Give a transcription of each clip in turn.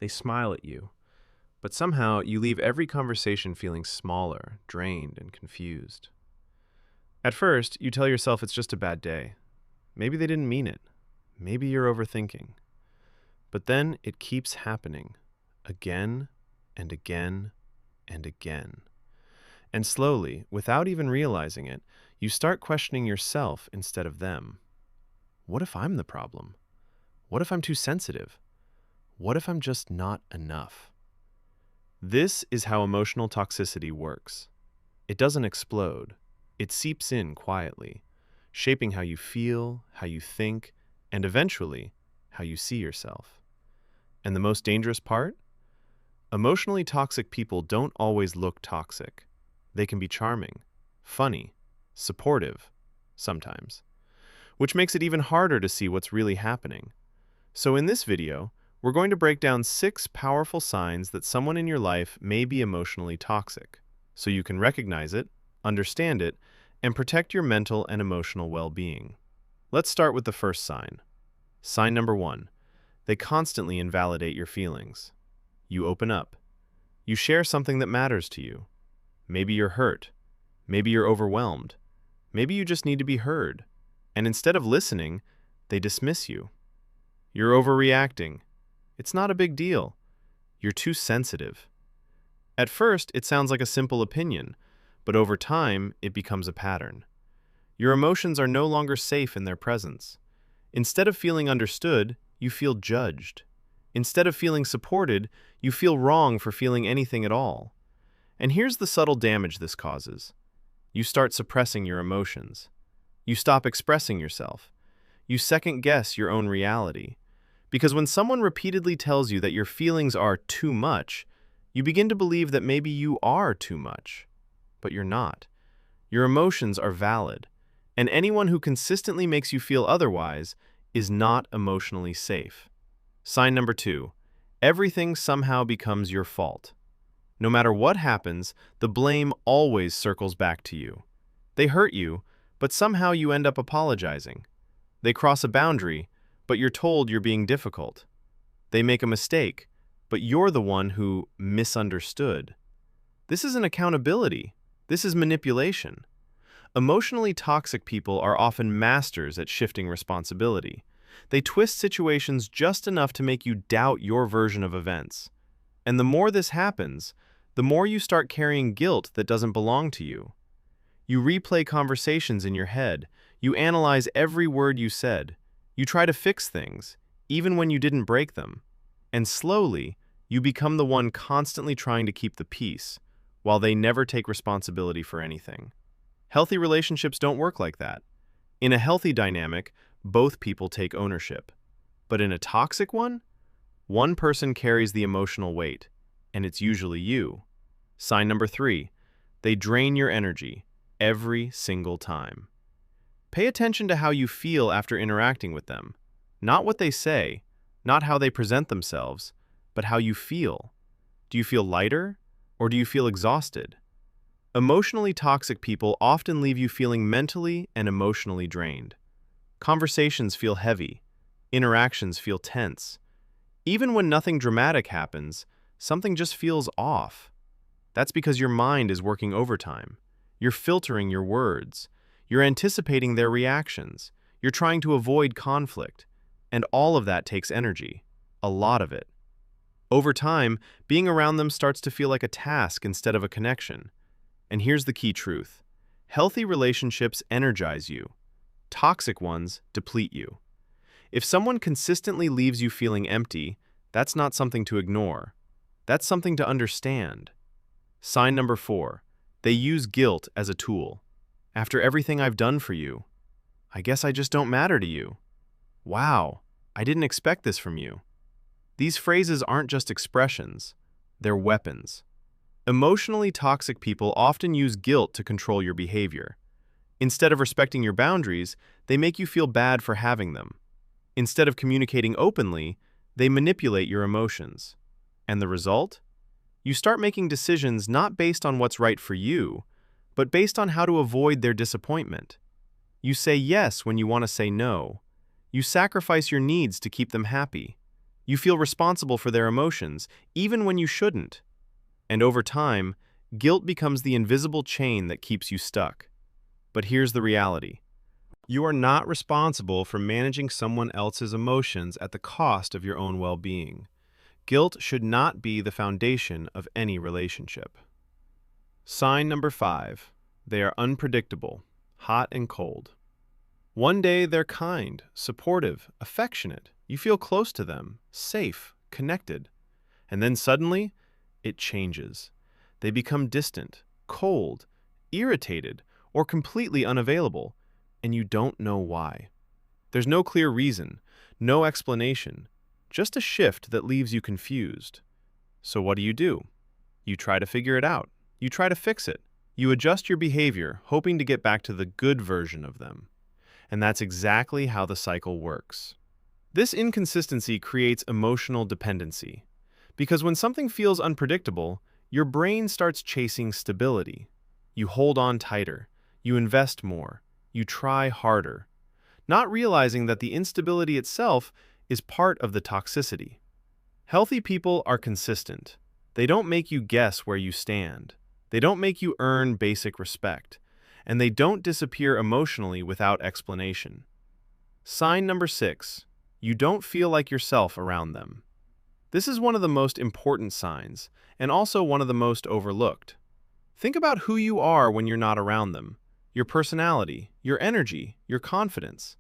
They smile at you, but somehow you leave every conversation feeling smaller, drained, and confused. At first, you tell yourself it's just a bad day. Maybe they didn't mean it. Maybe you're overthinking. But then it keeps happening, again and again and again. And slowly, without even realizing it, you start questioning yourself instead of them. What if I'm the problem? What if I'm too sensitive? What if I'm just not enough? This is how emotional toxicity works. It doesn't explode. It seeps in quietly, shaping how you feel, how you think, and eventually, how you see yourself. And the most dangerous part? Emotionally toxic people don't always look toxic. They can be charming, funny, supportive, sometimes, which makes it even harder to see what's really happening. So in this video, we're going to break down 6 powerful signs that someone in your life may be emotionally toxic, so you can recognize it, understand it, and protect your mental and emotional well-being. Let's start with the first sign. Sign number 1. They constantly invalidate your feelings. You open up. You share something that matters to you. Maybe you're hurt. Maybe you're overwhelmed. Maybe you just need to be heard. And instead of listening, they dismiss you. You're overreacting. It's not a big deal. You're too sensitive. At first, it sounds like a simple opinion, but over time, it becomes a pattern. Your emotions are no longer safe in their presence. Instead of feeling understood, you feel judged. Instead of feeling supported, you feel wrong for feeling anything at all. And here's the subtle damage this causes. You start suppressing your emotions. You stop expressing yourself. You second-guess your own reality. Because when someone repeatedly tells you that your feelings are too much, you begin to believe that maybe you are too much. But you're not. Your emotions are valid, and anyone who consistently makes you feel otherwise is not emotionally safe. Sign number 2. Everything somehow becomes your fault. No matter what happens, the blame always circles back to you. They hurt you, but somehow you end up apologizing. They cross a boundary, but you're told you're being difficult. They make a mistake, but you're the one who misunderstood. This isn't accountability. This is manipulation. Emotionally toxic people are often masters at shifting responsibility. They twist situations just enough to make you doubt your version of events. And the more this happens, the more you start carrying guilt that doesn't belong to you. You replay conversations in your head. You analyze every word you said. You try to fix things, even when you didn't break them. And slowly, you become the one constantly trying to keep the peace, while they never take responsibility for anything. Healthy relationships don't work like that. In a healthy dynamic, both people take ownership. But in a toxic one person carries the emotional weight, and it's usually you. Sign number 3. They drain your energy every single time. Pay attention to how you feel after interacting with them. Not what they say, not how they present themselves, but how you feel. Do you feel lighter? Or do you feel exhausted? Emotionally toxic people often leave you feeling mentally and emotionally drained. Conversations feel heavy. Interactions feel tense. Even when nothing dramatic happens, something just feels off. That's because your mind is working overtime. You're filtering your words. You're anticipating their reactions. You're trying to avoid conflict. And all of that takes energy. A lot of it. Over time, being around them starts to feel like a task instead of a connection. And here's the key truth. Healthy relationships energize you. Toxic ones deplete you. If someone consistently leaves you feeling empty, that's not something to ignore. That's something to understand. Sign number 4. They use guilt as a tool. After everything I've done for you, I guess I just don't matter to you. Wow, I didn't expect this from you. These phrases aren't just expressions, they're weapons. Emotionally toxic people often use guilt to control your behavior. Instead of respecting your boundaries, they make you feel bad for having them. Instead of communicating openly, they manipulate your emotions. And the result? You start making decisions not based on what's right for you, but based on how to avoid their disappointment. You say yes when you want to say no. You sacrifice your needs to keep them happy. You feel responsible for their emotions, even when you shouldn't. And over time, guilt becomes the invisible chain that keeps you stuck. But here's the reality. You are not responsible for managing someone else's emotions at the cost of your own well-being. Guilt should not be the foundation of any relationship. Sign number 5. They are unpredictable, hot and cold. One day they're kind, supportive, affectionate. You feel close to them, safe, connected. And then suddenly, it changes. They become distant, cold, irritated, or completely unavailable, and you don't know why. There's no clear reason, no explanation, just a shift that leaves you confused. So what do? You try to figure it out. You try to fix it. You adjust your behavior, hoping to get back to the good version of them. And that's exactly how the cycle works. This inconsistency creates emotional dependency, because when something feels unpredictable, your brain starts chasing stability. You hold on tighter, you invest more, you try harder, not realizing that the instability itself is part of the toxicity. Healthy people are consistent. They don't make you guess where you stand. They don't make you earn basic respect, and they don't disappear emotionally without explanation. Sign number 6. You don't feel like yourself around them. This is one of the most important signs, and also one of the most overlooked. Think about who you are when you're not around them. Your personality, your energy, your confidence.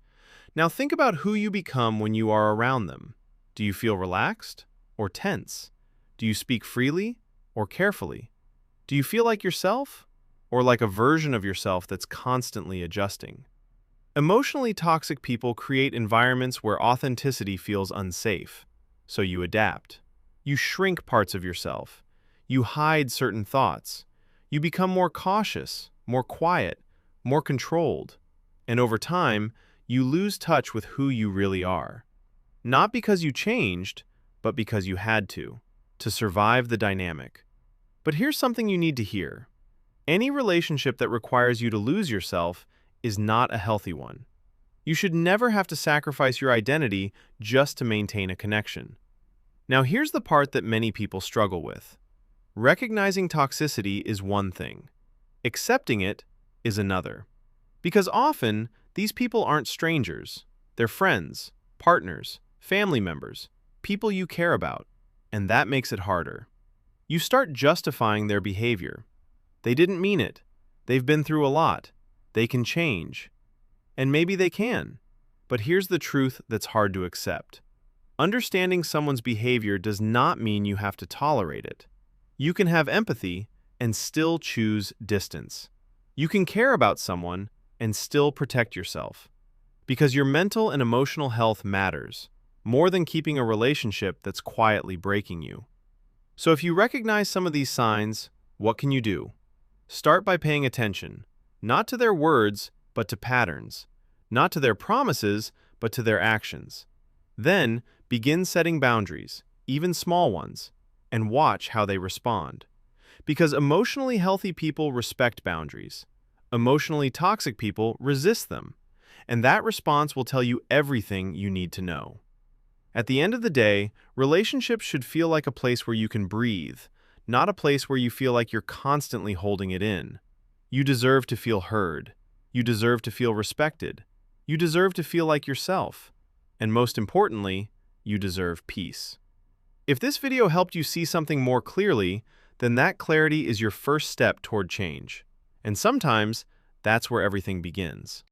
Now think about who you become when you are around them. Do you feel relaxed or tense? Do you speak freely or carefully? Do you feel like yourself or like a version of yourself that's constantly adjusting? Emotionally toxic people create environments where authenticity feels unsafe, so you adapt. You shrink parts of yourself. You hide certain thoughts. You become more cautious, more quiet, more controlled. And over time, you lose touch with who you really are. Not because you changed, but because you had to survive the dynamic. But here's something you need to hear. Any relationship that requires you to lose yourself is not a healthy one. You should never have to sacrifice your identity just to maintain a connection. Now here's the part that many people struggle with. Recognizing toxicity is one thing. Accepting it is another. Because often, these people aren't strangers. They're friends, partners, family members, people you care about, and that makes it harder. You start justifying their behavior. They didn't mean it. They've been through a lot. They can change. And maybe they can. But here's the truth that's hard to accept. Understanding someone's behavior does not mean you have to tolerate it. You can have empathy and still choose distance. You can care about someone and still protect yourself. Because your mental and emotional health matters, more than keeping a relationship that's quietly breaking you. So if you recognize some of these signs, what can you do? Start by paying attention, not to their words, but to patterns, not to their promises, but to their actions. Then, begin setting boundaries, even small ones, and watch how they respond. Because emotionally healthy people respect boundaries. Emotionally toxic people resist them. And that response will tell you everything you need to know. At the end of the day, relationships should feel like a place where you can breathe, not a place where you feel like you're constantly holding it in. You deserve to feel heard. You deserve to feel respected. You deserve to feel like yourself. And most importantly, you deserve peace. If this video helped you see something more clearly, then that clarity is your first step toward change. And sometimes, that's where everything begins.